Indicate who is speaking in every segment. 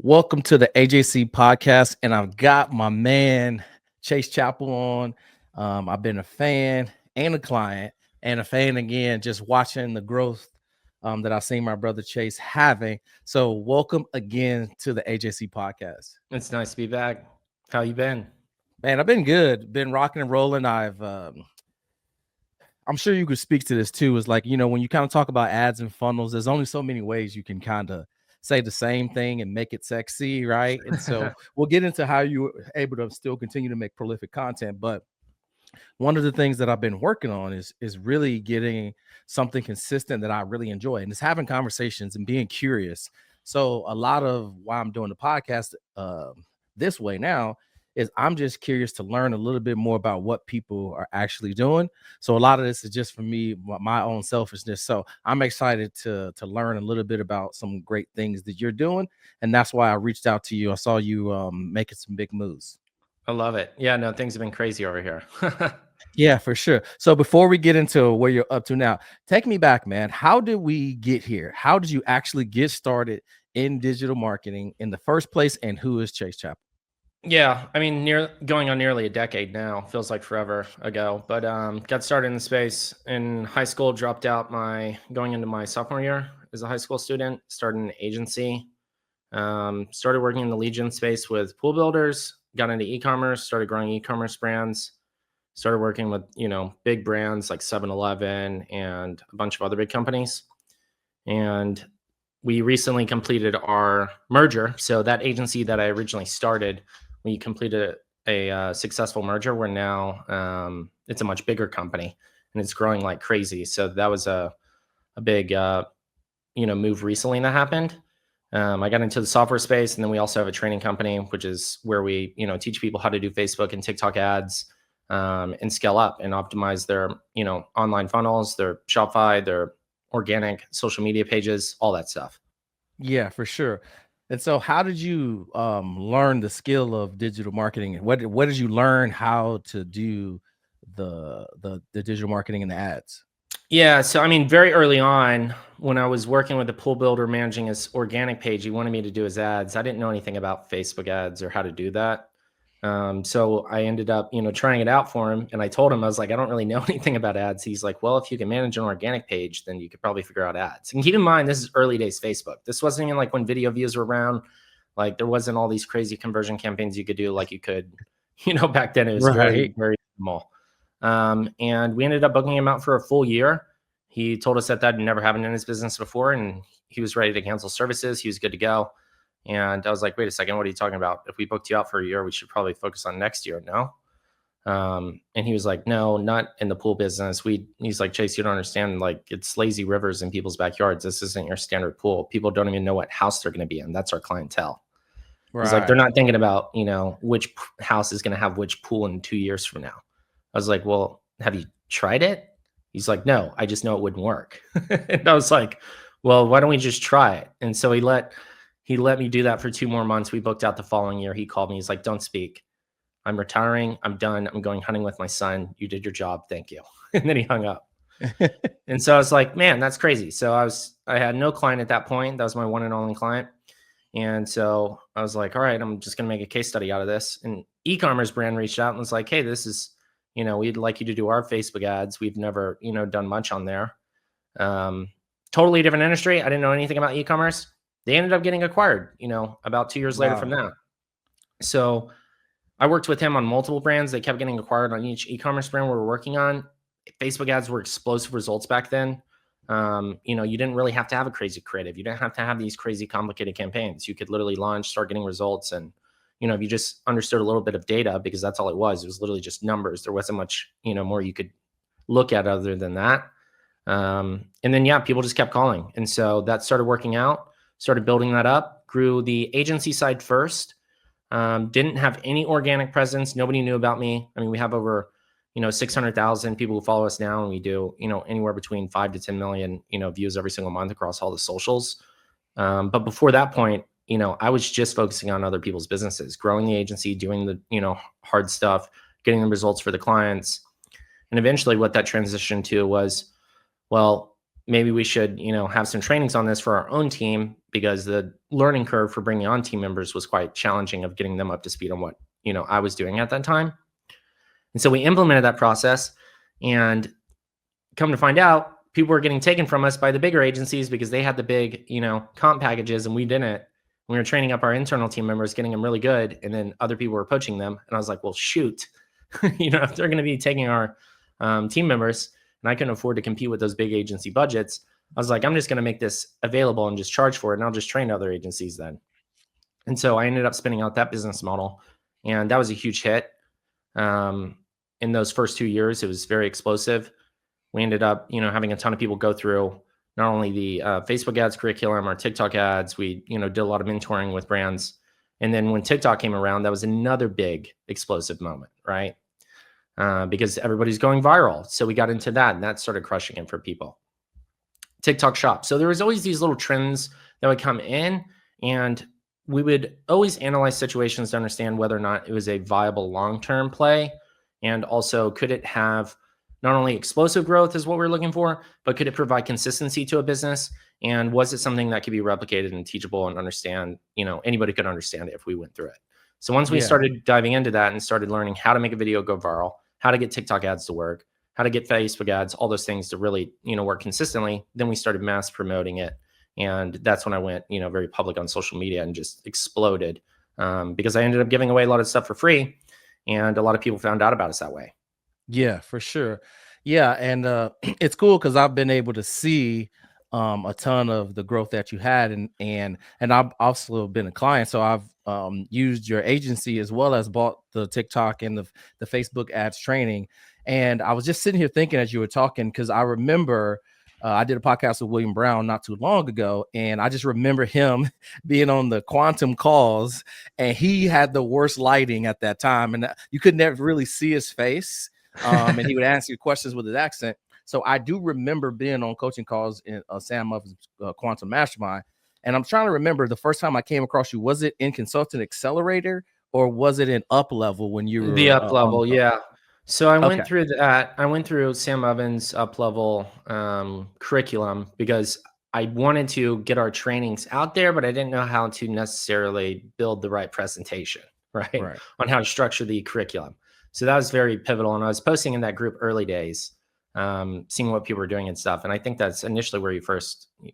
Speaker 1: Welcome to the AJC Podcast, and I've got my man Chase Chappell on. I've been a fan and a client, and a fan again, just watching the growth that I've seen my brother Chase having. So, welcome again to the AJC Podcast.
Speaker 2: It's nice to be back. How you been?
Speaker 1: Man, I've been good. Been rocking and rolling. I'm sure you could speak to this too. Is like, when you kind of talk about ads and funnels, there's only so many ways you can kind of say the same thing and make it sexy, right? And so we'll get into how you're able to still continue to make prolific content. But one of the things that I've been working on is really getting something consistent that I really enjoy, and it's having conversations and being curious. So a lot of why I'm doing the podcast this way now is I'm just curious to learn a little bit more about what people are actually doing. So a lot of this is just for me, my own selfishness. So I'm excited to learn a little bit about some great things that you're doing. And that's why I reached out to you. I saw you making some big moves.
Speaker 2: I love it. Yeah, no, things have been crazy over here.
Speaker 1: Yeah, for sure. So before we get into where you're up to now, take me back, man. How did we get here? How did you actually get started in digital marketing in the first place? And who is Chase Chappell?
Speaker 2: Yeah, I mean, going on nearly a decade now. Feels like forever ago. But got started in the space in high school. Dropped out going into my sophomore year as a high school student. Started an agency. Started working in the lead gen space with pool builders. Got into e-commerce. Started growing e-commerce brands. Started working with big brands like 7-Eleven and a bunch of other big companies. And we recently completed our merger. So that agency that I originally started, we completed a successful merger. We're now, it's a much bigger company and it's growing like crazy. So that was a big, move recently that happened. I got into the software space, and then we also have a training company, which is where we, teach people how to do Facebook and TikTok ads and scale up and optimize their, online funnels, their Shopify, their organic social media pages, all that stuff.
Speaker 1: Yeah, for sure. And so how did you learn the skill of digital marketing? What did you learn how to do the digital marketing and the ads?
Speaker 2: Yeah, so I mean, very early on when I was working with a pool builder managing his organic page, he wanted me to do his ads. I didn't know anything about Facebook ads or how to do that. So I ended up, trying it out for him. And I told him, I was like, I don't really know anything about ads. He's like, well, if you can manage an organic page, then you could probably figure out ads. And keep in mind, this is early days Facebook. This wasn't even like when video views were around. Like there wasn't all these crazy conversion campaigns you could do like you could, back then. It was very, very small. And we ended up booking him out for a full year. He told us that had never happened in his business before, and he was ready to cancel services. He was good to go. And I was like, wait a second, what are you talking about? If we booked you out for a year, we should probably focus on next year, no? And he was like, no, not in the pool business. He's like, Chase, you don't understand. Like, it's lazy rivers in people's backyards. This isn't your standard pool. People don't even know what house they're going to be in. That's our clientele. Right. He's like, they're not thinking about, which house is going to have which pool in 2 years from now. I was like, well, have you tried it? He's like, no, I just know it wouldn't work. And I was like, well, why don't we just try it? And so he let me do that for 2 more months. We booked out the following year. He called me. He's like, don't speak. I'm retiring. I'm done. I'm going hunting with my son. You did your job. Thank you. And then he hung up. And so I was like, man, that's crazy. So I had no client at that point. That was my one and only client. And so I was like, all right, I'm just going to make a case study out of this. And e-commerce brand reached out and was like, hey, this is, we'd like you to do our Facebook ads. We've never, done much on there. Totally different industry. I didn't know anything about e-commerce. They ended up getting acquired, about 2 years later from that. So I worked with him on multiple brands. They kept getting acquired on each e-commerce brand we were working on. Facebook ads were explosive results back then. You didn't really have to have a crazy creative. You didn't have to have these crazy complicated campaigns. You could literally launch, start getting results. And, if you just understood a little bit of data, because that's all it was literally just numbers. There wasn't much, more you could look at other than that. And then, people just kept calling. And so that started working out, started building that up, grew the agency side first. Didn't have any organic presence. Nobody knew about me. I mean, we have over, 600,000 people who follow us now. And we do, anywhere between 5 to 10 million, views every single month across all the socials. But before that point, I was just focusing on other people's businesses, growing the agency, doing the, hard stuff, getting the results for the clients. And eventually what that transitioned to was, well, maybe we should, have some trainings on this for our own team, because the learning curve for bringing on team members was quite challenging of getting them up to speed on what, I was doing at that time. And so we implemented that process, and come to find out, people were getting taken from us by the bigger agencies because they had the big, comp packages and we didn't. We were training up our internal team members, getting them really good, and then other people were poaching them. And I was like, well, shoot, if they're going to be taking our team members, and I couldn't afford to compete with those big agency budgets, I was like, I'm just going to make this available and just charge for it, and I'll just train other agencies then. And so I ended up spinning out that business model, and that was a huge hit. In those first 2 years, it was very explosive. We ended up, having a ton of people go through not only the Facebook ads curriculum, our TikTok ads. We, did a lot of mentoring with brands. And then when TikTok came around, that was another big explosive moment, right? Because everybody's going viral. So we got into that, and that started crushing it for people. TikTok Shop. So there was always these little trends that would come in, and we would always analyze situations to understand whether or not it was a viable long-term play. And also, could it have not only explosive growth is what we're looking for, but could it provide consistency to a business? And was it something that could be replicated and teachable and understand, anybody could understand it if we went through it. So once we started diving into that and started learning how to make a video go viral, how to get TikTok ads to work, how to get Facebook ads, all those things to really, work consistently, then we started mass promoting it. And that's when I went, very public on social media and just exploded, because I ended up giving away a lot of stuff for free, and a lot of people found out about us that way.
Speaker 1: Yeah, for sure. Yeah, and it's cool because I've been able to see a ton of the growth that you had, and I've also been a client, so I've used your agency as well as bought the TikTok and the Facebook ads training. And I was just sitting here thinking as you were talking, because I remember I did a podcast with William Brown not too long ago, and I just remember him being on the quantum calls, and he had the worst lighting at that time, and you could never really see his face. And he would answer your questions with his accent. So I do remember being on coaching calls in Sam Muffins Quantum Mastermind. And I'm trying to remember the first time I came across you. Was it in Consultant Accelerator, or was it in Up Level when you were
Speaker 2: the Up Level? Yeah. So I went
Speaker 1: Okay.
Speaker 2: through that. I went through Sam Ovens Up Level curriculum because I wanted to get our trainings out there, but I didn't know how to necessarily build the right presentation, right? On how to structure the curriculum. So that was very pivotal. And I was posting in that group early days, seeing what people were doing and stuff. And I think that's initially where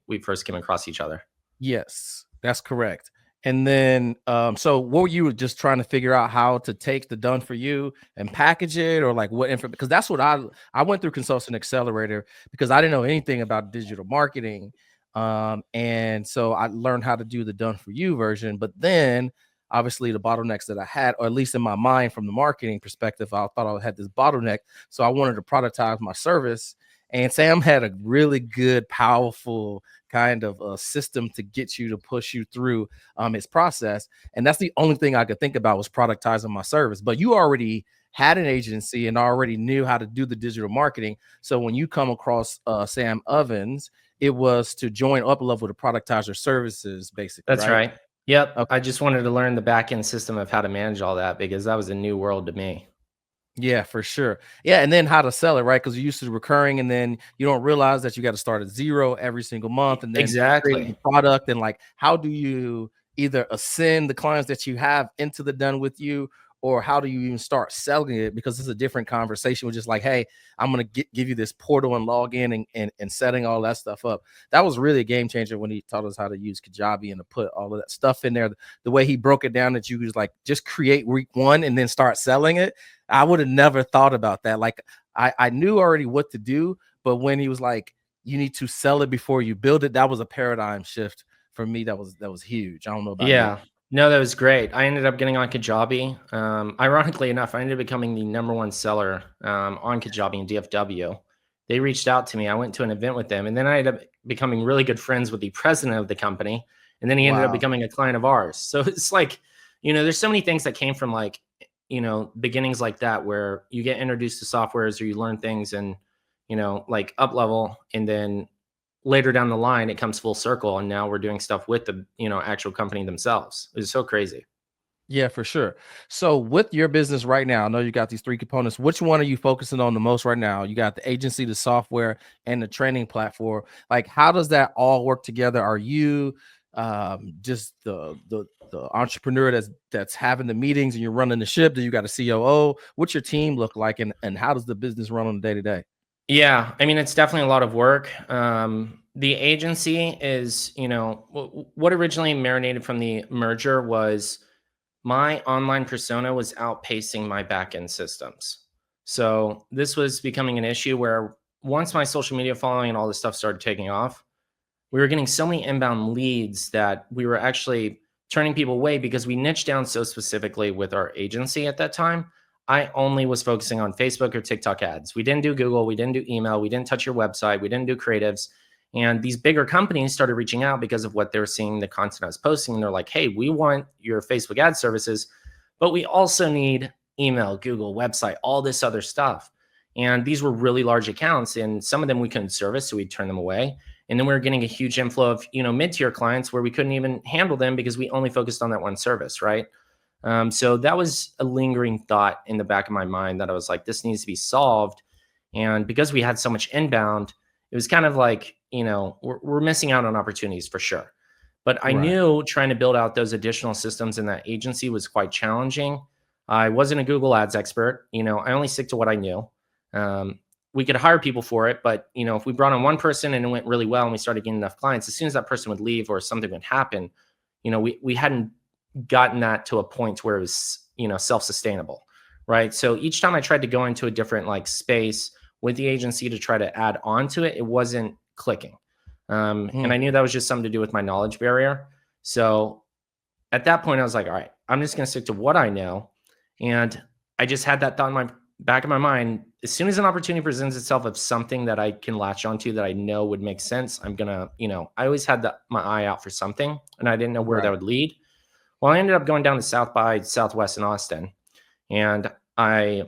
Speaker 2: we first came across each other.
Speaker 1: Yes, that's correct. And then, so what were you just trying to figure out how to take the done for you and package it, or like what info? Because that's what I went through Consultant Accelerator because I didn't know anything about digital marketing. And so I learned how to do the done for you version, but then obviously the bottlenecks that I had, or at least in my mind from the marketing perspective, I thought I had this bottleneck. So I wanted to productize my service. And Sam had a really good, powerful kind of system to get you to push you through his process. And that's the only thing I could think about was productizing my service. But you already had an agency and already knew how to do the digital marketing. So when you come across Sam Ovens, it was to join Up Level to productize your services, basically.
Speaker 2: That's right. Yep.
Speaker 1: Okay.
Speaker 2: I just wanted to learn the back end system of how to manage all that because that was a new world to me.
Speaker 1: Yeah, for sure. Yeah, and then how to sell it, right? Because you're used to recurring, and then you don't realize that you got to start at zero every single month, and then create the product. And like, how do you either ascend the clients that you have into the done with you, or how do you even start selling it? Because it's a different conversation with just like, hey, I'm gonna give you this portal and log in and setting all that stuff up. That was really a game changer when he taught us how to use Kajabi and to put all of that stuff in there. The way he broke it down that you was like just create week one and then start selling it. I would have never thought about that. Like I knew already what to do, but when he was like, you need to sell it before you build it, that was a paradigm shift for me. That was huge. I don't know about you.
Speaker 2: No, that was great. I ended up getting on Kajabi. Ironically enough, I ended up becoming the #1 seller on Kajabi in DFW. They reached out to me. I went to an event with them, and then I ended up becoming really good friends with the president of the company. And then he ended up becoming a client of ours. So it's like, there's so many things that came from like, beginnings like that, where you get introduced to softwares or you learn things and, like Up Level, and then later down the line, it comes full circle. And now we're doing stuff with the, actual company themselves. It's so crazy.
Speaker 1: Yeah, for sure. So with your business right now, I know you got these three components. Which one are you focusing on the most right now? You got the agency, the software, and the training platform. Like, how does that all work together? Are you just the entrepreneur that's having the meetings and you're running the ship? Do you got a COO? What's your team look like, and how does the business run on a day to day?
Speaker 2: Yeah, I mean, it's definitely a lot of work. The agency is, what originally marinated from the merger was my online persona was outpacing my backend systems. So this was becoming an issue where once my social media following and all this stuff started taking off, we were getting so many inbound leads that we were actually turning people away because we niched down so specifically with our agency at that time. I only was focusing on Facebook or TikTok ads. We didn't do Google, we didn't do email, we didn't touch your website, we didn't do creatives. And these bigger companies started reaching out because of what they were seeing, the content I was posting. And they're like, hey, we want your Facebook ad services, but we also need email, Google, website, all this other stuff. And these were really large accounts, and some of them we couldn't service, so we'd turn them away. And then we were getting a huge inflow of, mid-tier clients where we couldn't even handle them because we only focused on that one service, right? So that was a lingering thought in the back of my mind that I was like, this needs to be solved. And because we had so much inbound, it was kind of like, we're missing out on opportunities for sure. But I
Speaker 1: Right.
Speaker 2: knew trying to build out those additional systems in that agency was quite challenging. I wasn't a Google Ads expert. I only stick to what I knew. Um, we could hire people for it, but if we brought on one person and it went really well and we started getting enough clients, as soon as that person would leave or something would happen, we hadn't gotten that to a point where it was self-sustainable, right? So each time I tried to go into a different like space with the agency to try to add on to it, it wasn't clicking. And I knew that was just something to do with my knowledge barrier. So at that point I was like, all right, I'm just going to stick to what I know. And I just had that thought in my back of my mind. As soon as an opportunity presents itself of something that I can latch onto that I know would make sense, I'm gonna, I always had my eye out for something, and I didn't know where that
Speaker 1: Right.
Speaker 2: would lead. Well, I ended up going down to South by Southwest in Austin, and to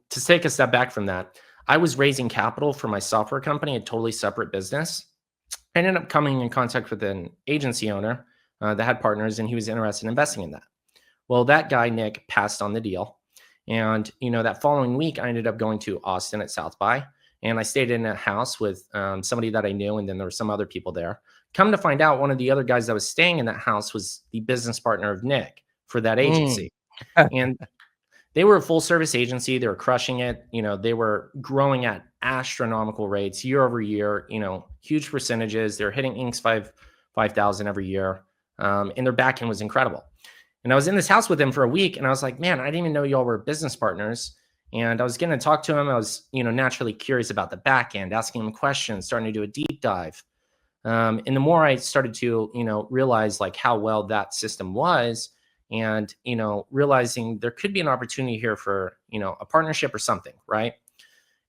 Speaker 2: take a step back from that, I was raising capital for my software company, a totally separate business. I ended up coming in contact with an agency owner that had partners, and he was interested in investing in that. Well, that guy, Nick, passed on the deal. And, that following week, I ended up going to Austin at South by, and I stayed in a house with somebody that I knew. And then there were some other people there. Come to find out, one of the other guys that was staying in that house was the business partner of Nick for that
Speaker 1: Mm.
Speaker 2: agency. And they were a full service agency. They were crushing it. They were growing at astronomical rates year over year, huge percentages. They're hitting Inc. 5,000 every year. And their backend was incredible. And I was in this house with him for a week, and I was like, man, I didn't even know y'all were business partners. And I was getting to talk to him. I was, naturally curious about the back end, asking him questions, starting to do a deep dive. And the more I started to, realize like how well that system was, and, realizing there could be an opportunity here for, a partnership or something, right?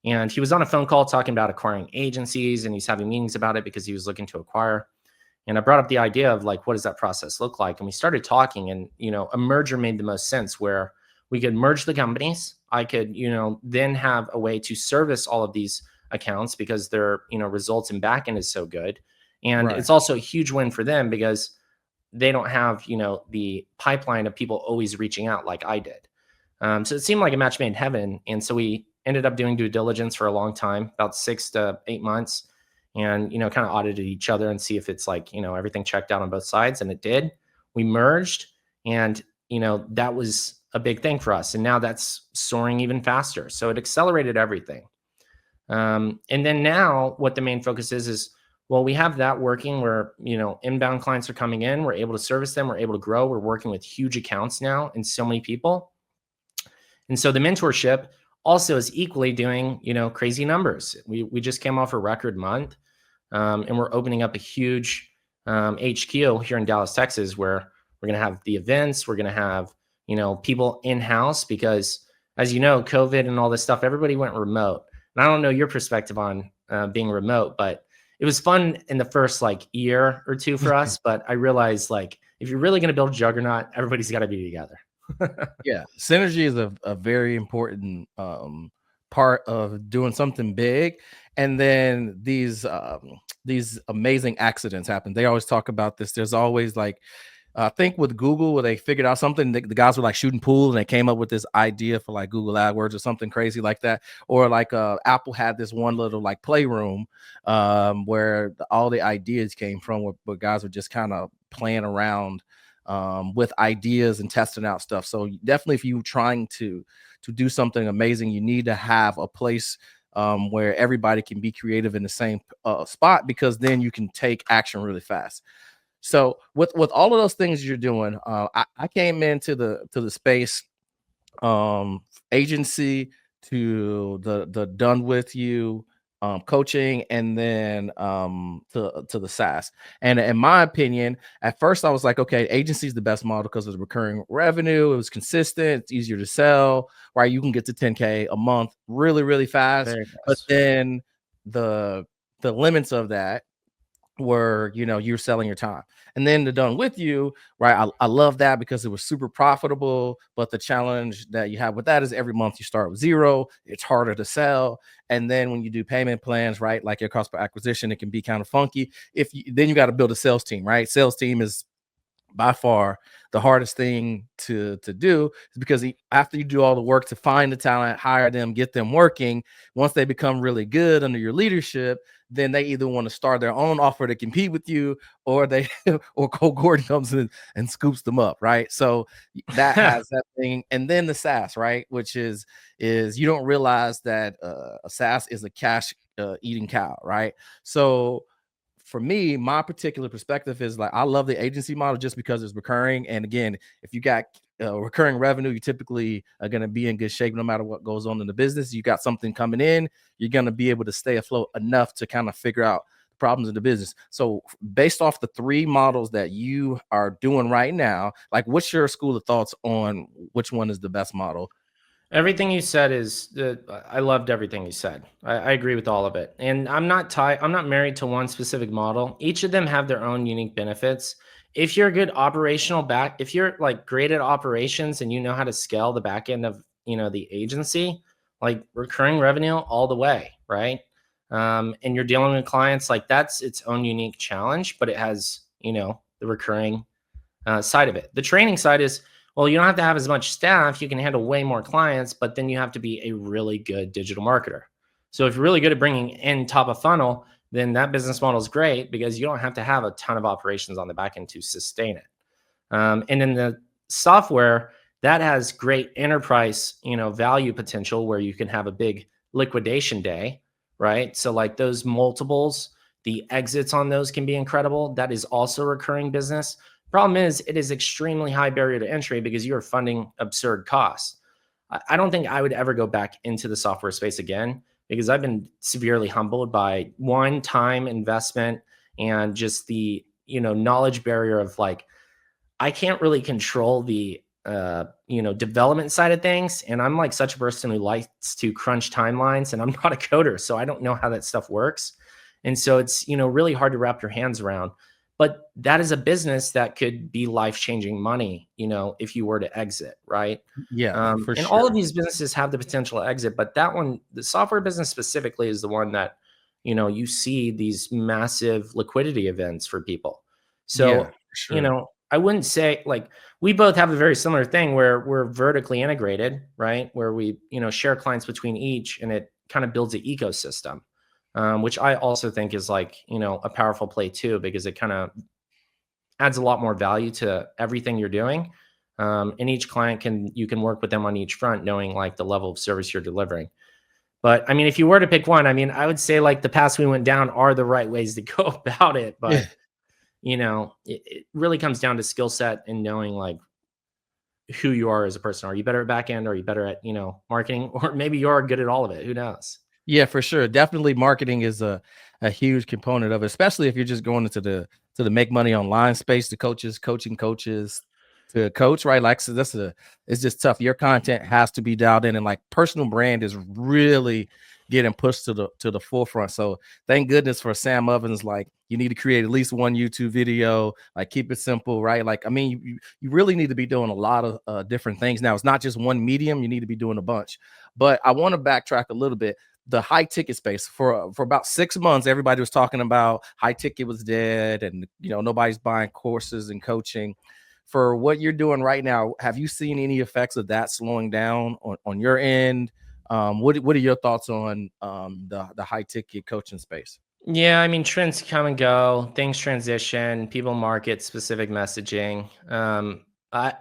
Speaker 2: And he was on a phone call talking about acquiring agencies, and he's having meetings about it because he was looking to acquire. And I brought up the idea of like, what does that process look like? And we started talking, and, a merger made the most sense where we could merge the companies. I could, then have a way to service all of these accounts because their, results and backend is so good. And
Speaker 1: Right.
Speaker 2: it's also a huge win for them because they don't have, the pipeline of people always reaching out like I did. So it seemed like a match made in heaven. And so we ended up doing due diligence for a long time, about 6 to 8 months, and, kind of audited each other and see if it's like, everything checked out on both sides. And it did. We merged, and, that was a big thing for us. And now that's soaring even faster. So it accelerated everything. And then now what the main focus is, well, we have that working where, inbound clients are coming in, we're able to service them, we're able to grow, we're working with huge accounts now and so many people. And so the mentorship also is equally doing, crazy numbers. We just came off a record month, and we're opening up a huge HQ here in Dallas, Texas, where we're going to have the events. We're going to have, people in-house because, as you know, COVID and all this stuff, everybody went remote. And I don't know your perspective on being remote, but it was fun in the first like year or two for us. But I realized like, if you're really going to build a juggernaut, everybody's got to be together.
Speaker 1: Yeah, synergy is a very important part of doing something big. And then these amazing accidents happen. They always talk about this. There's always like I think with Google, where they figured out something, the guys were like shooting pool and they came up with this idea for like Google AdWords or something crazy like that. Or like Apple had this one little like playroom where all the ideas came from, where guys were just kind of playing around with ideas and testing out stuff. So definitely, if you're trying to do something amazing, you need to have a place where everybody can be creative in the same spot, because then you can take action really fast. So with all of those things you're doing, I came into the space, agency, to the done with you coaching, and then to the SaaS. And in my opinion, at first I was like, okay, agency is the best model because it's recurring revenue, it was consistent, it's easier to sell, right? You can get to 10K a month really, really fast.
Speaker 2: Very
Speaker 1: But
Speaker 2: fast.
Speaker 1: then the limits of that where you're selling your time. And then the done with you, right? I love that because it was super profitable, but the challenge that you have with that is every month you start with zero, it's harder to sell. And then when you do payment plans, right, like your cost per acquisition, it can be kind of funky. Then you got to build a sales team, right? Sales team is by far the hardest thing to do, is because after you do all the work to find the talent, hire them, get them working, once they become really good under your leadership, then they either want to start their own offer to compete with you, or they or Cole Gordon comes in and scoops them up, right? So that has that thing. And then the SaaS, right, which is you don't realize that a SaaS is a cash eating cow, right? So for me, my particular perspective is like, I love the agency model just because it's recurring. And again, if you got recurring revenue, you typically are going to be in good shape no matter what goes on in the business. You got something coming in, you're going to be able to stay afloat enough to kind of figure out the problems in the business. So based off the three models that you are doing right now, like, what's your school of thoughts on which one is the best model?
Speaker 2: Everything you said I loved everything you said. I agree with all of it. And I'm not married to one specific model. Each of them have their own unique benefits. If you're a good if you're like great at operations and you know how to scale the back end of, the agency, like recurring revenue all the way, right? And you're dealing with clients, like that's its own unique challenge, but it has, the recurring side of it. The training side is, well, you don't have to have as much staff. You can handle way more clients, but then you have to be a really good digital marketer. So if you're really good at bringing in top of funnel, then that business model is great because you don't have to have a ton of operations on the back end to sustain it. And then the software that has great enterprise, value potential where you can have a big liquidation day, right? So like those multiples, the exits on those can be incredible. That is also recurring business. Problem is, it is extremely high barrier to entry because you are funding absurd costs. I don't think I would ever go back into the software space again because I've been severely humbled by time investment and just the knowledge barrier of like, I can't really control the development side of things, and I'm like such a person who likes to crunch timelines, and I'm not a coder, so I don't know how that stuff works, and so it's really hard to wrap your hands around. But that is a business that could be life-changing money, if you were to exit, right?
Speaker 1: Yeah, for
Speaker 2: And all of
Speaker 1: sure.
Speaker 2: these businesses have the potential to exit, but that one, the software business specifically, is the one that you see these massive liquidity events for people.
Speaker 1: Yeah,
Speaker 2: So
Speaker 1: for sure.
Speaker 2: I wouldn't say like we both have a very similar thing where we're vertically integrated, right? Where we, share clients between each and it kind of builds an ecosystem, which I also think is like, a powerful play too, because it kind of adds a lot more value to everything you're doing. And each client you can work with them on each front, knowing like the level of service you're delivering. But I mean, if you were to pick one, I mean, I would say like the paths we went down are the right ways to go about it.
Speaker 1: Yeah.
Speaker 2: But it really comes down to skill set and knowing like who you are as a person. Are you better at back end? Are you better at, marketing? Or maybe you're good at all of it. Who knows?
Speaker 1: Yeah, for sure. Definitely marketing is a huge component of it, especially if you're just going into the make money online space, the coaching coaches to coach, right? Like, so it's just tough. Your content has to be dialed in, and like personal brand is really getting pushed to the forefront. So thank goodness for Sam Ovens. Like, you need to create at least one YouTube video, like keep it simple, right? Like, I mean, you really need to be doing a lot of different things now. It's not just one medium, you need to be doing a bunch. But I want to backtrack a little bit. The high ticket space, for about 6 months, everybody was talking about high ticket was dead, and nobody's buying courses and coaching. for what you're doing right now, have you seen any effects of that slowing down on your end? What are your thoughts on the high ticket coaching space?
Speaker 2: Yeah, I mean, trends come and go, things transition, people market specific messaging. I,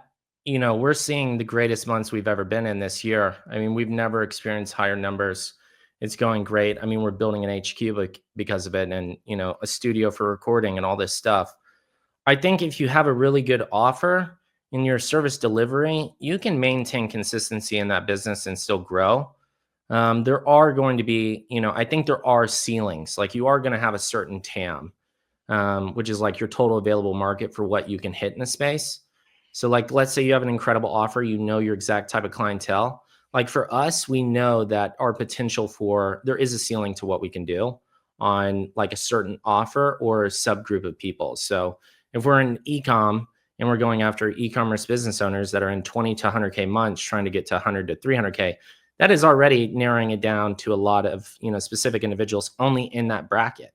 Speaker 2: we're seeing the greatest months we've ever been in this year. I mean, we've never experienced higher numbers. It's going great. I mean, we're building an HQ because of it, and a studio for recording and all this stuff. I think if you have a really good offer in your service delivery, you can maintain consistency in that business and still grow. There are going to be, I think there are ceilings. Like you are going to have a certain TAM, which is like your total available market for what you can hit in a space. So, like, let's say you have an incredible offer, your exact type of clientele. Like for us, we know that our potential there is a ceiling to what we can do on like a certain offer or a subgroup of people. So, if we're in ecom and we're going after e-commerce business owners that are in 20 to 100K months trying to get to 100 to 300K, that is already narrowing it down to a lot of, specific individuals only in that bracket.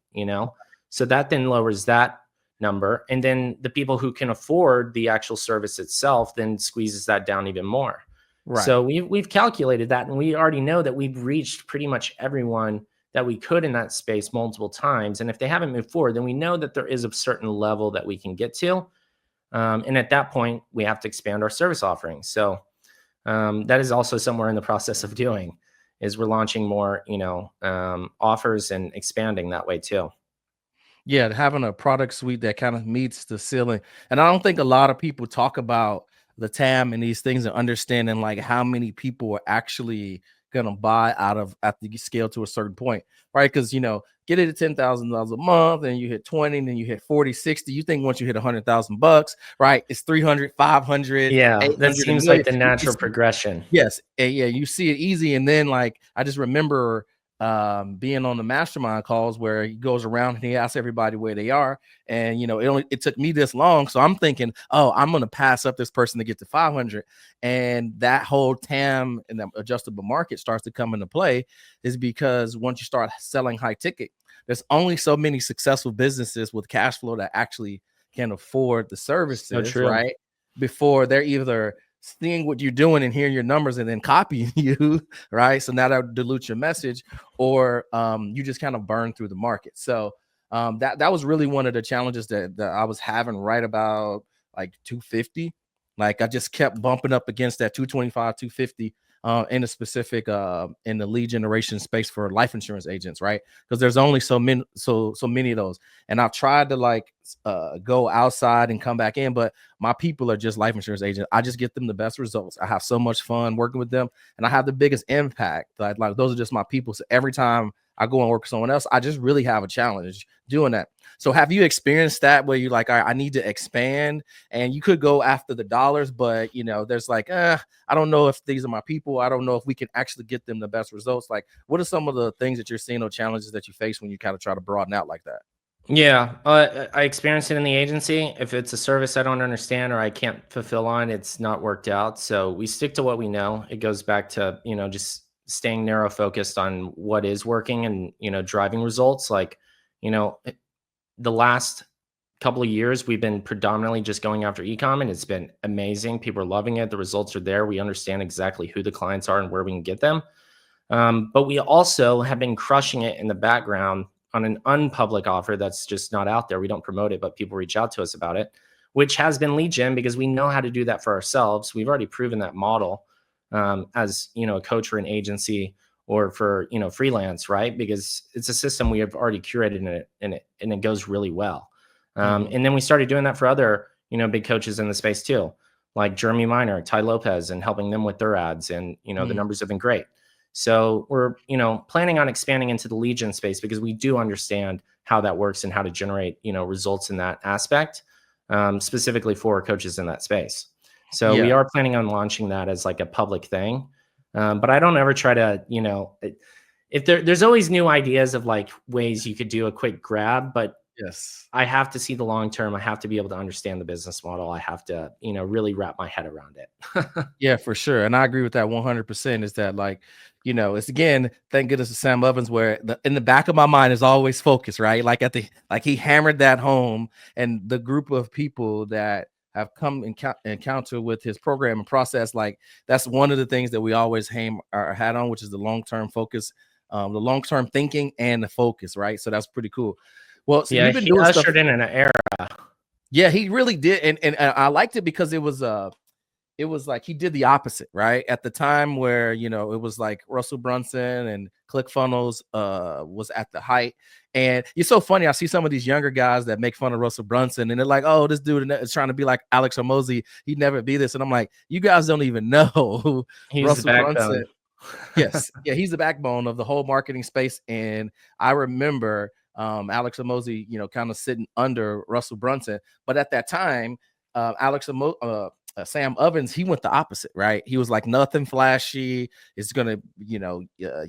Speaker 2: So that then lowers that number. And then the people who can afford the actual service itself then squeezes that down even more.
Speaker 1: Right.
Speaker 2: So we've calculated that, and we already know that we've reached pretty much everyone that we could in that space multiple times. And if they haven't moved forward, then we know that there is a certain level that we can get to. And at that point, we have to expand our service offerings. So that is also somewhere in the process of doing, is we're launching more, offers and expanding that way too.
Speaker 1: Yeah, having a product suite that kind of meets the ceiling. And I don't think a lot of people talk about the TAM and these things and understanding like how many people are actually gonna buy at the scale to a certain point, right? Because get it at $10,000 a month and you hit 20, and then you hit 40, 60. You think once you hit $100,000, right? It's 300, 500,
Speaker 2: Yeah, that
Speaker 1: 800, a
Speaker 2: seems like
Speaker 1: million.
Speaker 2: the natural progression.
Speaker 1: Yes, yeah, you see it easy, and then like I just remember being on the mastermind calls where he goes around and he asks everybody where they are, and it took me this long, so I'm thinking, oh, I'm gonna pass up this person to get to 500, and that whole TAM and the adjustable market starts to come into play, is because once you start selling high ticket, there's only so many successful businesses with cash flow that actually can afford the services, right? Before they're either seeing what you're doing and hearing your numbers and then copying you, right? So now that dilutes your message, or you just kind of burn through the market. So that was really one of the challenges that I was having right about like 250. Like I just kept bumping up against that 225, 250 in a specific in the lead generation space for life insurance agents, right? Because there's only so many of those. And I've tried to like go outside and come back in, but my people are just life insurance agents. I just get them the best results. I have so much fun working with them, and I have the biggest impact. Like those are just my people. So every time I go and work with someone else, I just really have a challenge doing that. So have you experienced that where you're like, I need to expand, and you could go after the dollars, but there's like, I don't know if these are my people. I don't know if we can actually get them the best results. Like, what are some of the things that you're seeing or challenges that you face when you kind of try to broaden out like that?
Speaker 2: Yeah, I experienced it in the agency. If it's a service I don't understand or I can't fulfill on, it's not worked out. So we stick to what we know. It goes back to, just staying narrow focused on what is working and, driving results. Like, the last couple of years, we've been predominantly just going after e-com, and it's been amazing. People are loving it. The results are there. We understand exactly who the clients are and where we can get them. But we also have been crushing it in the background on an unpublic offer that's just not out there. We don't promote it, but people reach out to us about it, which has been lead gen, because we know how to do that for ourselves. We've already proven that model as a coach or an agency or for freelance, right? Because it's a system we have already curated and it goes really well. And then we started doing that for other big coaches in the space too, like Jeremy Minor, Ty Lopez, and helping them with their ads, and the numbers have been great. So we're, planning on expanding into the lead gen space, because we do understand how that works and how to generate, results in that aspect, specifically for coaches in that space. So we are planning on launching that as like a public thing. But I don't ever try to, if there's always new ideas of like ways you could do a quick grab, but
Speaker 1: yes,
Speaker 2: I have to see the long term. I have to be able to understand the business model. I have to, really wrap my head around it.
Speaker 1: Yeah, for sure. And I agree with that 100%. Is that like, it's again, thank goodness to Sam Ovens, where in the back of my mind is always focus, right? Like he hammered that home, and the group of people that have come encounter with his program and process, like that's one of the things that we always hang our hat on, which is the long-term focus, the long-term thinking and the focus, right? So that's pretty cool. Well, so
Speaker 2: Yeah,
Speaker 1: you've been
Speaker 2: he
Speaker 1: doing stuff.
Speaker 2: ushered in an era.
Speaker 1: Yeah, he really did, and I liked it because it was like he did the opposite, right? At the time where, you know, it was like Russell Brunson and ClickFunnels was at the height. And it's so funny. I see some of these younger guys that make fun of Russell Brunson and they're like, oh, this dude is trying to be like Alex Hormozi. He'd never be this. And I'm like, you guys don't even know who
Speaker 2: He's
Speaker 1: Russell
Speaker 2: the backbone.
Speaker 1: Brunson. Yes. Yeah, he's the backbone of the whole marketing space. And I remember Alex Hormozi, you know, kind of sitting under Russell Brunson. But at that time, Sam Ovens, he went the opposite, right? He was like, nothing flashy. It's gonna, you know,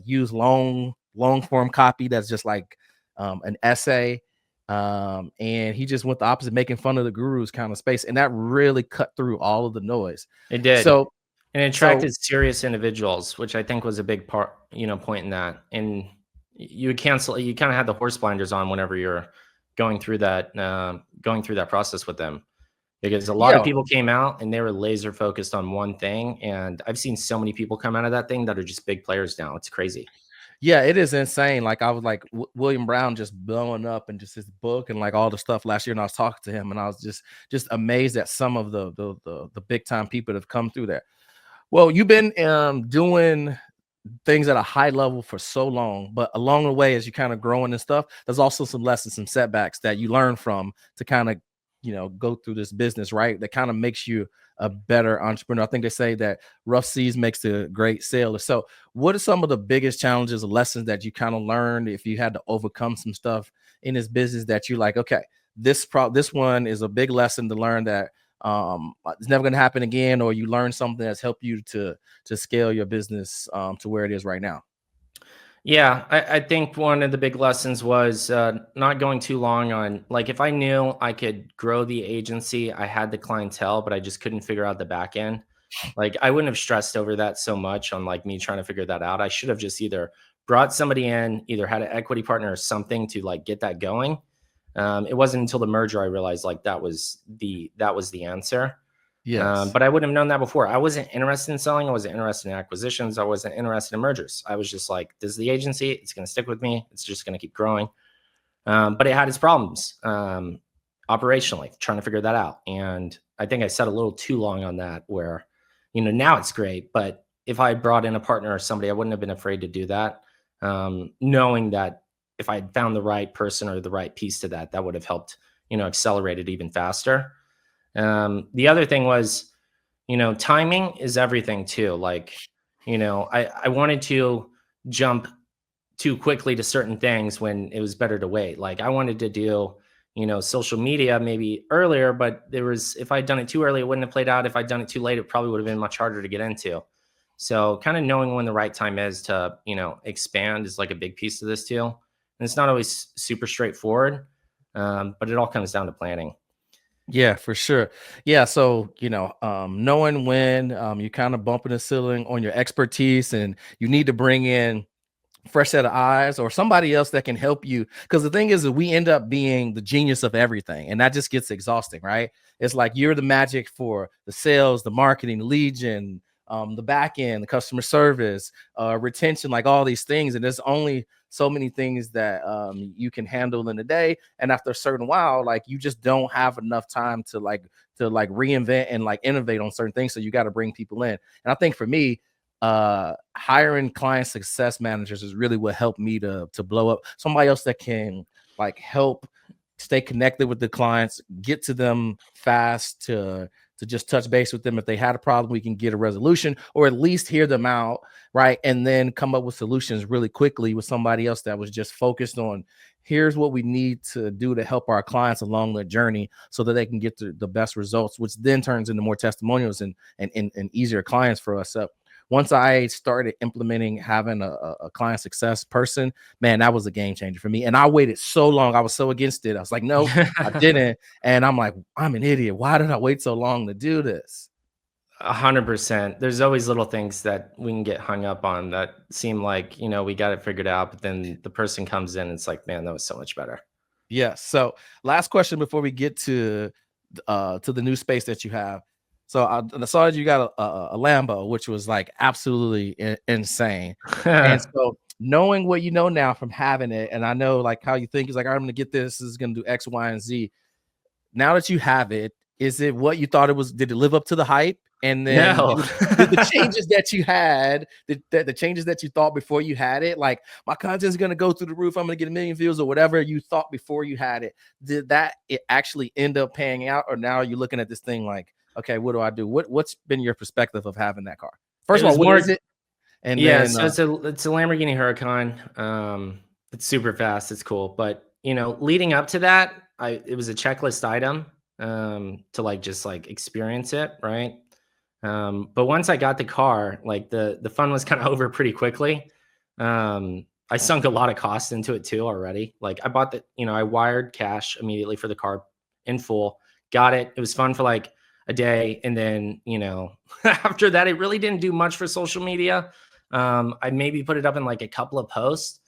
Speaker 1: use long form copy that's just like an essay, and he just went the opposite, making fun of the gurus kind of space, and that really cut through all of the noise.
Speaker 2: It did.
Speaker 1: So,
Speaker 2: and it attracted serious individuals, which I think was a big part, you know, point in that. And you would cancel. You kind of had the horse blinders on whenever you're going through that process with them. Because a lot of people came out and they were laser focused on one thing. And I've seen so many people come out of that thing that are just big players now. It's crazy.
Speaker 1: Yeah, it is insane. Like I was like William Brown just blowing up and just his book and like all the stuff last year. And I was talking to him and I was just amazed at some of the big time people that have come through there. Well, you've been doing things at a high level for so long, but along the way, as you kind of growing and stuff, there's also some lessons, some setbacks that you learn from to kind of, you know, go through this business, right? That kind of makes you a better entrepreneur. I think they say that rough seas makes a great sailor. So what are some of the biggest challenges or lessons that you kind of learned if you had to overcome some stuff in this business that you like, okay, this one is a big lesson to learn that it's never going to happen again, or you learn something that's helped you to scale your business to where it is right now?
Speaker 2: Yeah, I think one of the big lessons was not going too long on, like, if I knew I could grow the agency, I had the clientele, but I just couldn't figure out the back end. Like, I wouldn't have stressed over that so much on like me trying to figure that out. I should have just either brought somebody in, either had an equity partner or something to like get that going. It wasn't until the merger I realized like that was the answer.
Speaker 1: Yes.
Speaker 2: But I wouldn't have known that before. I wasn't interested in selling. I wasn't interested in acquisitions. I wasn't interested in mergers. I was just like, this is the agency. It's going to stick with me. It's just going to keep growing. But it had its problems operationally, trying to figure that out. And I think I sat a little too long on that where, you know, now it's great. But if I brought in a partner or somebody, I wouldn't have been afraid to do that. Knowing that if I had found the right person or the right piece to that, that would have helped, you know, accelerate it even faster. The other thing was, you know, timing is everything too. Like, you know, I wanted to jump too quickly to certain things when it was better to wait. Like I wanted to do, you know, social media maybe earlier, but if I'd done it too early, it wouldn't have played out. If I'd done it too late, it probably would have been much harder to get into. So kind of knowing when the right time is to, you know, expand is like a big piece of this too. And it's not always super straightforward, but it all comes down to planning.
Speaker 1: Yeah, for sure. Yeah. So, you know, knowing when you kind of bumping the ceiling on your expertise and you need to bring in fresh set of eyes or somebody else that can help you. Because the thing is that we end up being the genius of everything. And that just gets exhausting, right? It's like you're the magic for the sales, the marketing, the lead gen, the back end, the customer service, retention, like all these things. And there's only so many things that you can handle in a day. And after a certain while, like you just don't have enough time to reinvent and like innovate on certain things. So you got to bring people in. And I think for me, hiring client success managers is really what helped me to blow up. Somebody else that can like help stay connected with the clients, get to them fast, to just touch base with them. If they had a problem, we can get a resolution or at least hear them out, right? And then come up with solutions really quickly with somebody else that was just focused on, here's what we need to do to help our clients along their journey so that they can get the best results, which then turns into more testimonials and easier clients for us. So once I started implementing having a client success person, man, that was a game changer for me. And I waited so long. I was so against it. I was like, no, I didn't. And I'm like, I'm an idiot. Why did I wait so long to do this?
Speaker 2: 100%. There's always little things that we can get hung up on that seem like, you know, we got it figured out, but then the person comes in and it's like, man, that was so much better.
Speaker 1: Yeah. So last question before we get to to the new space that you have. So I saw that you got a Lambo, which was like absolutely insane. And so knowing what you know now from having it, and I know like how you think is like, I'm going to get this is going to do X, Y, and Z. Now that you have it, is it what you thought it was? Did it live up to the hype? And then
Speaker 2: No.
Speaker 1: did the changes that you had, the changes that you thought before you had it, like my content is going to go through the roof, I'm going to get 1 million views or whatever you thought before you had it, did that it actually end up paying out? Or now you're looking at this thing like, okay, what do I do? What's been your perspective of having that car? First of all, what is it?
Speaker 2: And yeah, then, so it's a Lamborghini Huracan. It's super fast. It's cool. But, you know, leading up to that, it was a checklist item to like just like experience it, right? But once I got the car, like the fun was kind of over pretty quickly. I sunk a lot of cost into it too already. Like I bought I wired cash immediately for the car in full, got it. It was fun for like a day. And then, after that, it really didn't do much for social media. I maybe put it up in like a couple of posts,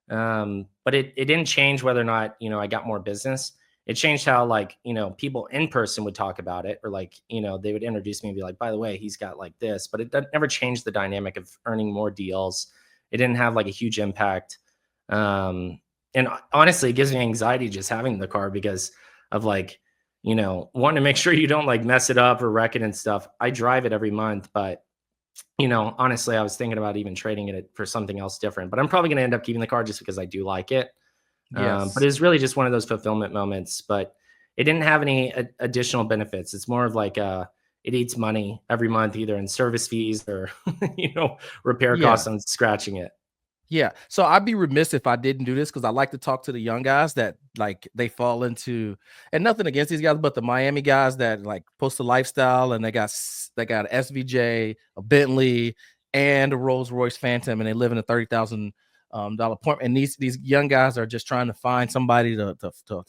Speaker 2: but it didn't change whether or not, I got more business. It changed how like, people in person would talk about it, or like, they would introduce me and be like, by the way, he's got like this, but it never changed the dynamic of earning more deals. It didn't have like a huge impact. And honestly, it gives me anxiety just having the car because of like, wanting to make sure you don't like mess it up or wreck it and stuff. I drive it every month, but honestly, I was thinking about even trading it for something else different, but I'm probably going to end up keeping the car just because I do like it. Yes. But it's really just one of those fulfillment moments, but it didn't have any additional benefits. It's more of like, it eats money every month, either in service fees or, repair costs on scratching it.
Speaker 1: Yeah. So I'd be remiss if I didn't do this, because I like to talk to the young guys that like they fall into, and nothing against these guys, but the Miami guys that like post a lifestyle and they got SVJ, a Bentley, and a Rolls Royce Phantom, and they live in a $30,000 apartment. And these young guys are just trying to find somebody to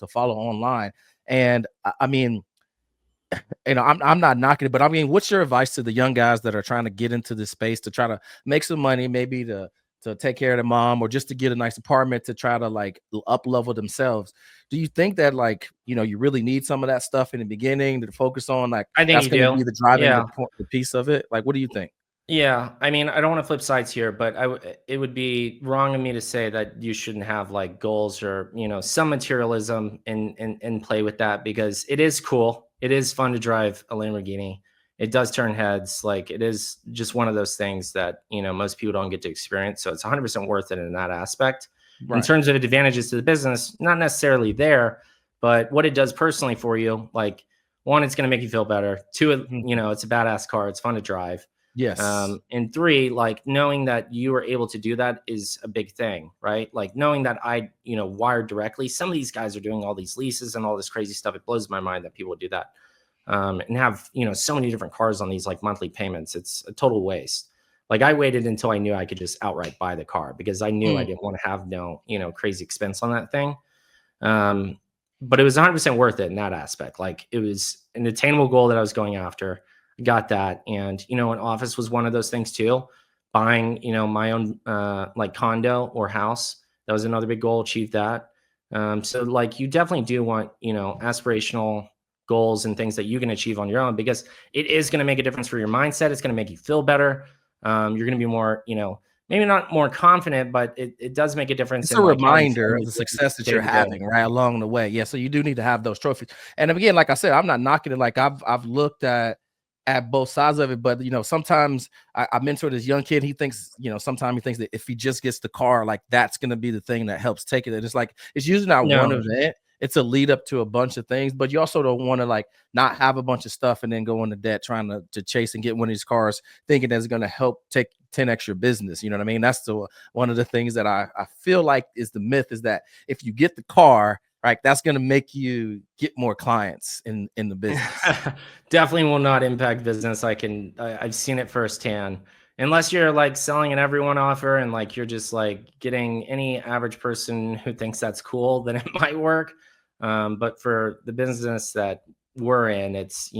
Speaker 1: follow online. And I mean, I'm not knocking it, but I mean, what's your advice to the young guys that are trying to get into this space to try to make some money, maybe to take care of their mom, or just to get a nice apartment to try to like up level themselves? Do you think that like, you really need some of that stuff in the beginning to focus on? Like,
Speaker 2: I think
Speaker 1: that's going to be the driving the piece of it. Like, what do you think?
Speaker 2: Yeah. I mean, I don't want to flip sides here, but it would be wrong of me to say that you shouldn't have like goals or, some materialism and play with that, because it is cool. It is fun to drive a Lamborghini. It does turn heads. Like, it is just one of those things that, most people don't get to experience. So it's 100% worth it in that aspect. Right. In terms of advantages to the business, not necessarily there, but what it does personally for you, like, one, it's going to make you feel better. Two, it's a badass car. It's fun to drive.
Speaker 1: Yes.
Speaker 2: And three, like, knowing that you were able to do that is a big thing, right? Like, knowing that I, wired directly. Some of these guys are doing all these leases and all this crazy stuff. It blows my mind that people would do that. And have, so many different cars on these like monthly payments. It's a total waste. Like, I waited until I knew I could just outright buy the car, because I knew I didn't want to have no, crazy expense on that thing. But it was 100% worth it in that aspect. Like, it was an attainable goal that I was going after. Got that. And, an office was one of those things too. Buying, my own like condo or house. That was another big goal. Achieved that. So like, you definitely do want, aspirational goals and things that you can achieve on your own, because it is going to make a difference for your mindset. It's going to make you feel better. You're going to be more, maybe not more confident, but it does make a difference.
Speaker 1: It's a reminder of the success that you're having right along the way. Yeah. So you do need to have those trophies. And again, like I said, I'm not knocking it. Like, I've looked at both sides of it, but sometimes I mentor this young kid. He thinks, sometimes he thinks that if he just gets the car, like that's going to be the thing that helps take it. And it's like, it's usually not one event. It's a lead up to a bunch of things, but you also don't want to like not have a bunch of stuff and then go into debt trying to chase and get one of these cars thinking that's going to help take 10 extra business. You know what I mean? That's one of the things that I feel like is the myth, is that if you get the car, right, that's going to make you get more clients in the business.
Speaker 2: Definitely will not impact business. I've seen it firsthand. Unless you're like selling an everyone offer and like you're just like getting any average person who thinks that's cool, then it might work. But for the business that we're in, it's,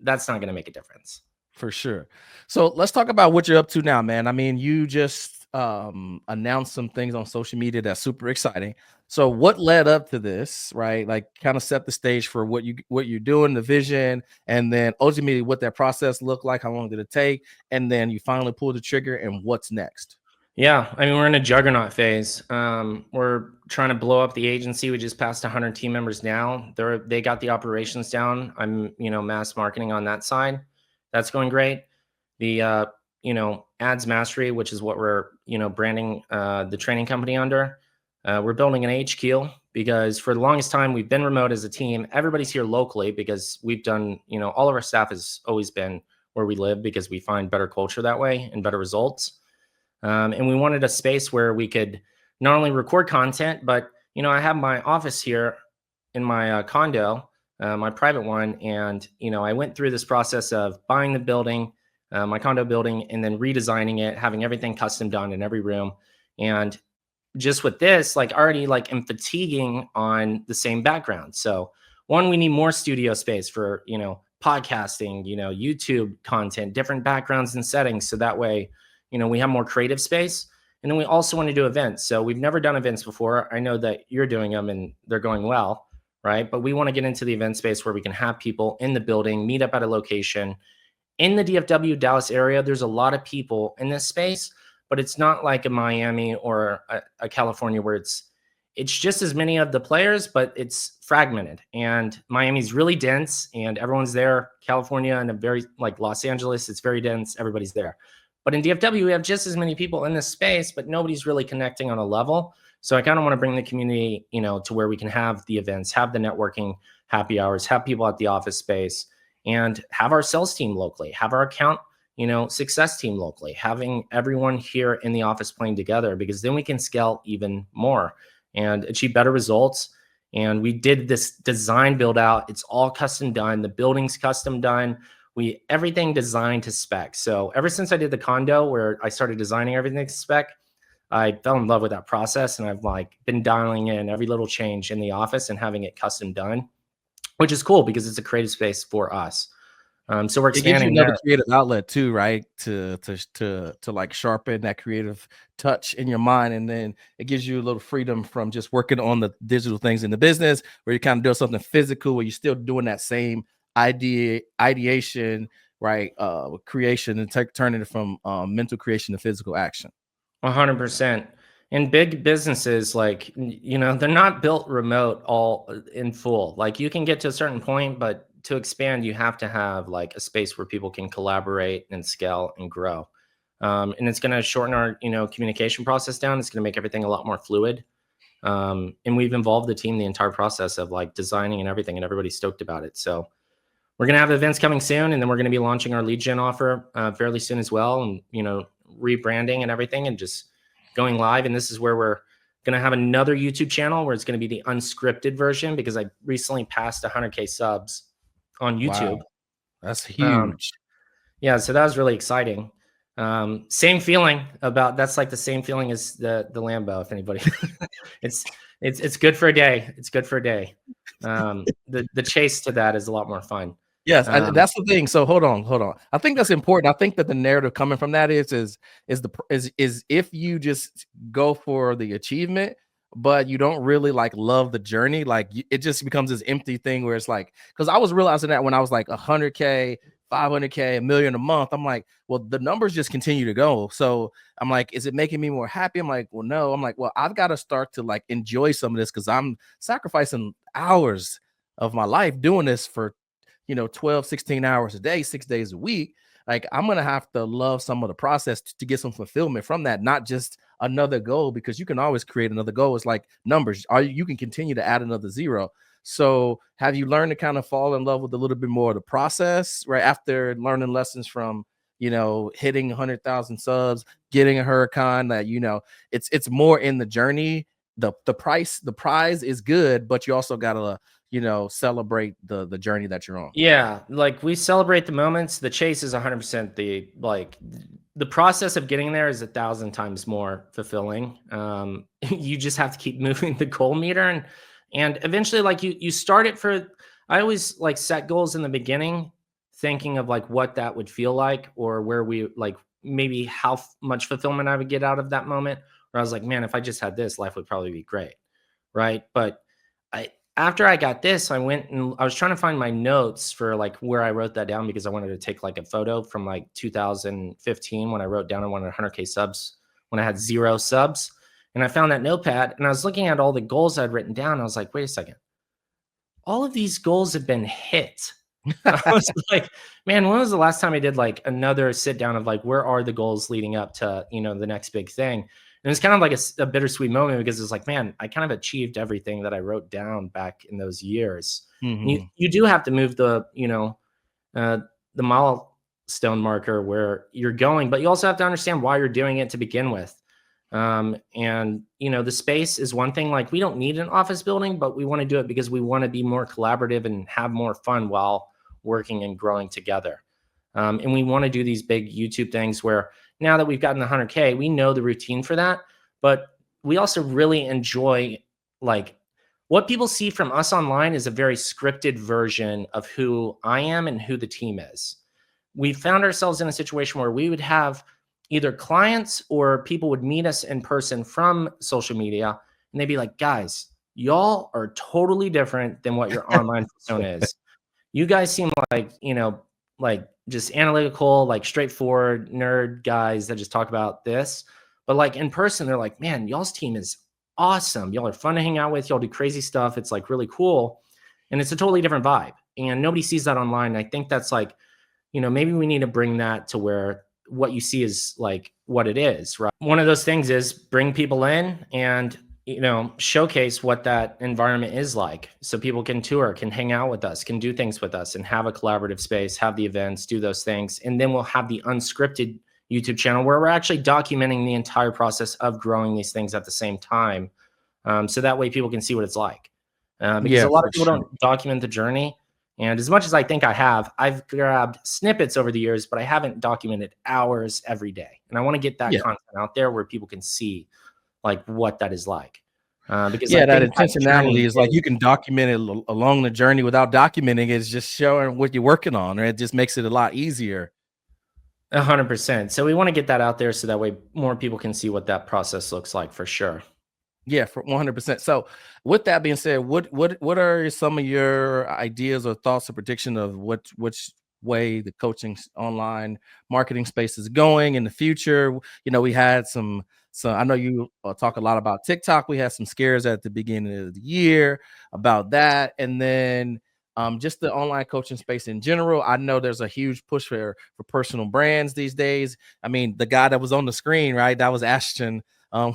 Speaker 2: that's not going to make a difference.
Speaker 1: For sure. So let's talk about what you're up to now, man. I mean, you just announced some things on social media that's super exciting. So what led up to this, right? Like kind of set the stage for what you're doing, the vision, and then ultimately what that process looked like, how long did it take, and then you finally pull the trigger and what's next?
Speaker 2: Yeah, I mean, we're in a juggernaut phase. We're trying to blow up the agency. We just passed 100 team members now. They got the operations down. I'm, mass marketing on that side. That's going great. The, ads mastery, which is what we're, branding the training company under. We're building an HQ because for the longest time we've been remote as a team. Everybody's here locally because we've done, all of our staff has always been where we live because we find better culture that way and better results. And we wanted a space where we could not only record content, but, I have my office here in my condo, my private one. And, I went through this process of buying the building, my condo building, and then redesigning it, having everything custom done in every room. And just with this, already am fatiguing on the same background. So one, we need more studio space for, podcasting, YouTube content, different backgrounds and settings. So that way, we have more creative space. And then we also want to do events. So we've never done events before. I know that you're doing them and they're going well, right? But we want to get into the event space where we can have people in the building, meet up at a location. In the DFW Dallas area, there's a lot of people in this space, but it's not like a Miami or a California where it's just as many of the players, but it's fragmented. And Miami's really dense and everyone's there. California and a very Los Angeles, it's very dense. Everybody's there. But in DFW, we have just as many people in this space, but nobody's really connecting on a level. So I kind of want to bring the community, to where we can have the events, have the networking happy hours, have people at the office space, and have our sales team locally, have our account, success team locally, having everyone here in the office playing together, because then we can scale even more and achieve better results. And we did this design build out. It's all custom done. The building's custom done. Everything designed to spec. So ever since I did the condo where I started designing everything to spec, I fell in love with that process. And I've been dialing in every little change in the office and having it custom done, which is cool because it's a creative space for us. So we're expanding.
Speaker 1: It gives you another creative outlet too, right? To sharpen that creative touch in your mind. And then it gives you a little freedom from just working on the digital things in the business where you're kind of doing something physical where you're still doing that same ideation, right? Creation and turning it from mental creation to physical action.
Speaker 2: 100%. And big businesses, they're not built remote all in full. You can get to a certain point, but to expand, you have to have a space where people can collaborate and scale and grow. And it's going to shorten our, communication process down. It's going to make everything a lot more fluid. And we've involved the team, the entire process of designing and everything, and everybody's stoked about it. So we're going to have events coming soon, and then we're going to be launching our lead gen offer fairly soon as well. And, rebranding and everything and just going live. And this is where we're going to have another YouTube channel where it's going to be the unscripted version because I recently passed 100K subs on YouTube.
Speaker 1: Wow. That's huge.
Speaker 2: Yeah. So that was really exciting. Same feeling that's the same feeling as the Lambo. If anybody, it's good for a day. It's good for a day. The chase to that is a lot more fun.
Speaker 1: Yes, that's the thing. So hold on. I think that's important. I think that the narrative coming from that is if you just go for the achievement, but you don't really love the journey, it just becomes this empty thing where it's because I was realizing that when I was 100K, 500K, $1 million a month, I'm well, the numbers just continue to go. So I'm is it making me more happy? I'm well, no. I'm well, I've got to start to enjoy some of this because I'm sacrificing hours of my life doing this for 12, 16 hours a day, 6 days a week. I'm going to have to love some of the process to get some fulfillment from that, not just another goal, because you can always create another goal. It's like numbers, you can continue to add another zero. So have you learned to kind of fall in love with a little bit more of the process, right? After learning lessons from, hitting 100,000 subs, getting a hurricane, that, it's more in the journey. The prize is good, but you also got to, celebrate the journey that you're on.
Speaker 2: Yeah. We celebrate the moments. The chase is 100%. The process of getting there is 1,000 times more fulfilling. You just have to keep moving the goal meter and eventually you start it I always set goals in the beginning, thinking of what that would feel like or where we maybe how much fulfillment I would get out of that moment. Where I was like, man, if I just had this, life would probably be great. Right. But after I got this, I went and I was trying to find my notes for like where I wrote that down, because I wanted to take like a photo from like 2015 when I wrote down I wanted 100K subs when I had 0 subs. And I found that notepad and I was looking at all the goals I'd written down. I was like, wait a second. All of these goals have been hit. I was like, man, when was the last time I did like another sit down of like, where are the goals leading up to, the next big thing? And it's kind of like a bittersweet moment, because it's like, man, I kind of achieved everything that I wrote down back in those years.
Speaker 1: Mm-hmm.
Speaker 2: You do have to move the milestone marker where you're going, but you also have to understand why you're doing it to begin with. And the space is one thing. Like, we don't need an office building, but we want to do it because we want to be more collaborative and have more fun while working and growing together. And we want to do these big YouTube things where now that we've gotten the 100K, we know the routine for that, but we also really enjoy, like, what people see from us online is a very scripted version of who I am and who the team is. We found ourselves in a situation where we would have either clients or people would meet us in person from social media, and they'd be like, guys, y'all are totally different than what your online persona is. You guys seem like, like just analytical, like straightforward nerd guys that just talk about this. But like in person, they're like, man, y'all's team is awesome. Y'all are fun to hang out with. Y'all do crazy stuff. It's like really cool. And it's a totally different vibe. And nobody sees that online. I think that's like, maybe we need to bring that to where what you see is like what it is, right? One of those things is bring people in and, showcase what that environment is like, so people can tour, can hang out with us, can do things with us, and have a collaborative space, have the events, do those things. And then we'll have the unscripted YouTube channel where we're actually documenting the entire process of growing these things at the same time. So that way people can see what it's like. Because a lot of people don't document the journey. And as much as I think I've grabbed snippets over the years, but I haven't documented hours every day. And I want to get that content out there where people can see like what that is like. Because
Speaker 1: that intentionality is like, you can document it along the journey without documenting it. It's just showing what you're working on, right? It just makes it a lot easier.
Speaker 2: 100%. So we want to get that out there so that way more people can see what that process looks like, for sure.
Speaker 1: Yeah, for 100%. So with that being said, what are some of your ideas or thoughts or prediction of which way the coaching online marketing space is going in the future? We had some, I know you talk a lot about TikTok. We had some scares at the beginning of the year about that. And then just the online coaching space in general. I know there's a huge push for personal brands these days. I mean, the guy that was on the screen, right? That was Ashton.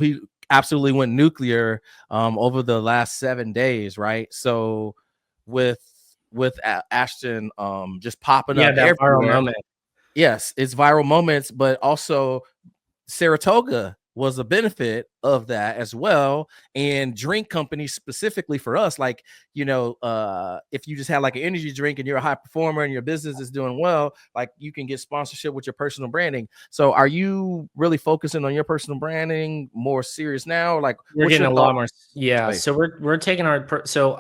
Speaker 1: He absolutely went nuclear over the last 7 days, right? So with Ashton just popping up
Speaker 2: that
Speaker 1: everywhere.
Speaker 2: Viral moment.
Speaker 1: Yes, it's viral moments, but also Saratoga was a benefit of that as well. And drink companies specifically for us, like, if you just have like an energy drink and you're a high performer and your business is doing well, like you can get sponsorship with your personal branding. So are you really focusing on your personal branding more serious now? Like,
Speaker 2: we're getting a lot more. Yeah. So we're taking so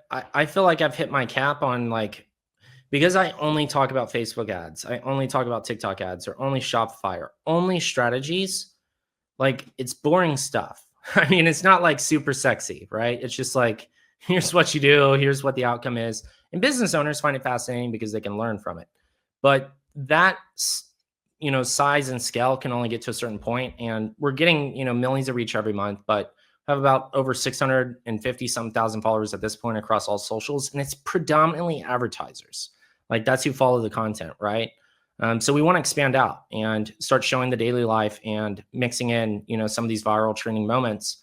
Speaker 2: I feel like I've hit my cap on, like, because I only talk about Facebook ads, I only talk about TikTok ads, or only Shopify, or only strategies. Like, it's boring stuff. I mean, it's not like super sexy, right? It's just like, here's what you do, here's what the outcome is. And business owners find it fascinating because they can learn from it. But that, size and scale can only get to a certain point. And we're getting, millions of reach every month, but I have about over 650,000 followers at this point across all socials. And it's predominantly advertisers. Like, that's who follow the content, right? So we want to expand out and start showing the daily life and mixing in, some of these viral trending moments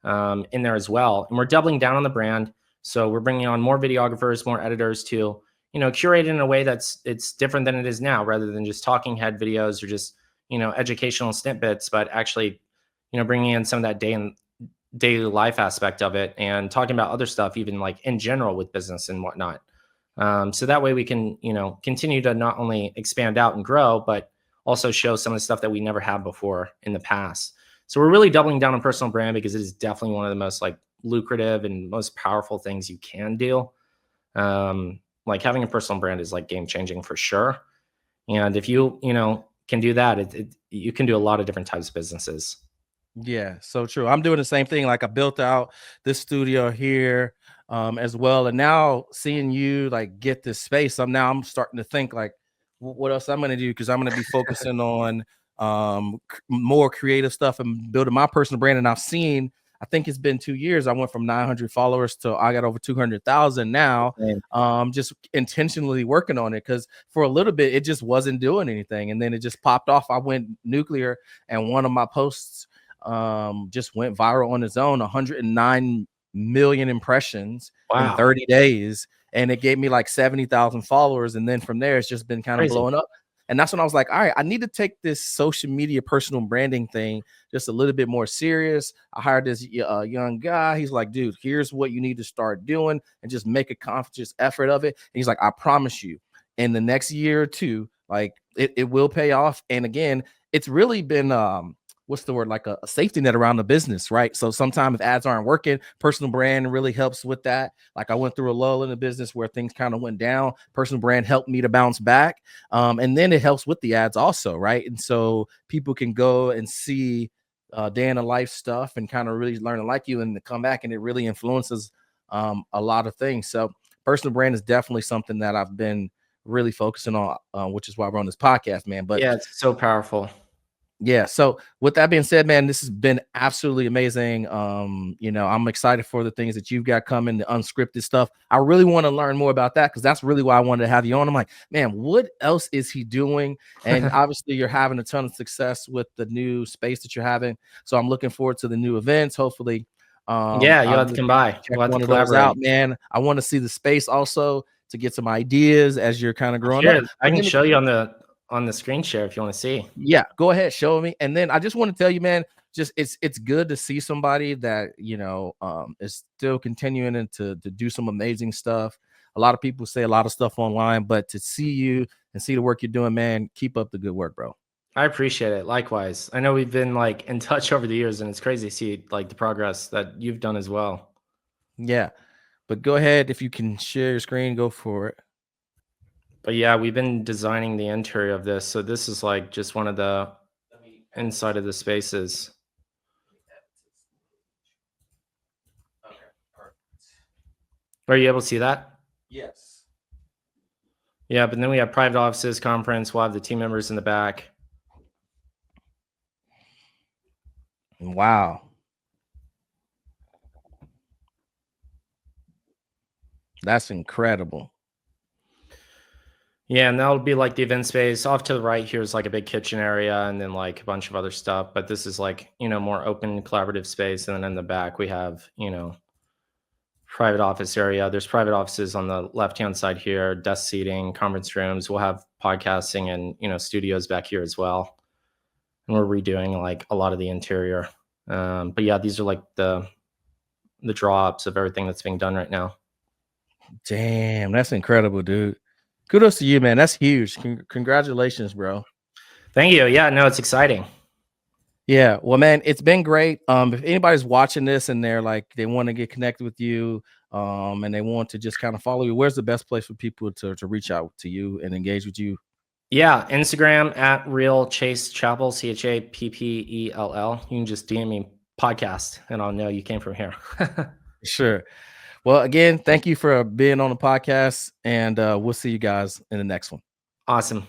Speaker 2: in there as well. And we're doubling down on the brand. So we're bringing on more videographers, more editors to, curate it in a way it's different than it is now, rather than just talking head videos or just, educational snippets, but actually, bringing in some of that daily life aspect of it and talking about other stuff, even like in general with business and whatnot. So that way we can, continue to not only expand out and grow, but also show some of the stuff that we never had before in the past. So we're really doubling down on personal brand because it is definitely one of the most like lucrative and most powerful things you can do. Like, having a personal brand is like game changing for sure. And if you, can do that, you can do a lot of different types of businesses.
Speaker 1: Yeah, so true. I'm doing the same thing. Like I built out this studio here as well. And now seeing you like get this space, I'm starting to think like what else I'm gonna do, because I'm gonna be focusing on more creative stuff and building my personal brand. And I think it's been 2 years. I went from 900 followers to I got over 200,000 now. Just intentionally working on it, because for a little bit it just wasn't doing anything, and then it just popped off. I went nuclear, and one of my posts just went viral on its own, 109 million impressions in 30 days, and it gave me like 70,000 followers. And then from there it's just been kind of blowing up. And that's when I was like, all right, I need to take this social media personal branding thing just a little bit more serious. I hired this young guy. He's like, dude, here's what you need to start doing, and just make a conscious effort of it. And he's like, I promise you, in the next year or two, like it will pay off. And again, it's really been what's the word, like a safety net around the business, right? So sometimes if ads aren't working, personal brand really helps with that. Like I went through a lull in the business where things kind of went down. Personal brand helped me to bounce back. And then it helps with the ads also, right? And so people can go and see day in the life stuff and kind of really learn to like you and come back, and it really influences a lot of things. So personal brand is definitely something that I've been really focusing on, which is why we're on this podcast, man. But
Speaker 2: yeah, it's so powerful.
Speaker 1: Yeah. So with that being said, man, this has been absolutely amazing. I'm excited for the things that you've got coming, the unscripted stuff. I really want to learn more about that, because that's really why I wanted to have you on. I'm like, man, what else is he doing? And obviously you're having a ton of success with the new space that you're having. So I'm looking forward to the new events. Hopefully,
Speaker 2: yeah, you'll have to come by.
Speaker 1: Check one of those out, man. I want to see the space also to get some ideas as you're kind of growing up.
Speaker 2: I can show you on the screen share if you want to see.
Speaker 1: Yeah, go ahead, show me. And then I just want to tell you, man, just it's good to see somebody that is still continuing to do some amazing stuff. A lot of people say a lot of stuff online, but to see you and see the work you're doing, man, keep up the good work, bro.
Speaker 2: I appreciate it. Likewise. I know we've been like in touch over the years, and it's crazy to see like the progress that you've done as well.
Speaker 1: Yeah, but go ahead, if you can share your screen, go for it.
Speaker 2: But yeah, we've been designing the interior of this. So this is like just one of the inside of the spaces.
Speaker 1: Okay, perfect.
Speaker 2: Are you able to see that?
Speaker 1: Yes.
Speaker 2: Yeah, but then we have private offices, conference. We'll have the team members in the back.
Speaker 1: Wow. That's incredible.
Speaker 2: Yeah, and that'll be like the event space. Off to the right here is like a big kitchen area, and then like a bunch of other stuff. But this is like, more open collaborative space. And then in the back, we have, private office area. There's private offices on the left-hand side here, desk seating, conference rooms. We'll have podcasting and, studios back here as well. And we're redoing like a lot of the interior. But yeah, these are like the draw-ups of everything that's being done right now.
Speaker 1: Damn, that's incredible, dude. Kudos to you, man. That's huge. Congratulations, bro.
Speaker 2: Thank you. Yeah, no, it's exciting.
Speaker 1: Yeah, well, man, it's been great. If anybody's watching this and they're like, they want to get connected with you, and they want to just kind of follow you, where's the best place for people to reach out to you and engage with you?
Speaker 2: Yeah, Instagram at real Chase Chappell, CHAPPELL. You can just DM me podcast, and I'll know you came from here.
Speaker 1: Sure. Well, again, thank you for being on the podcast, and we'll see you guys in the next one.
Speaker 2: Awesome.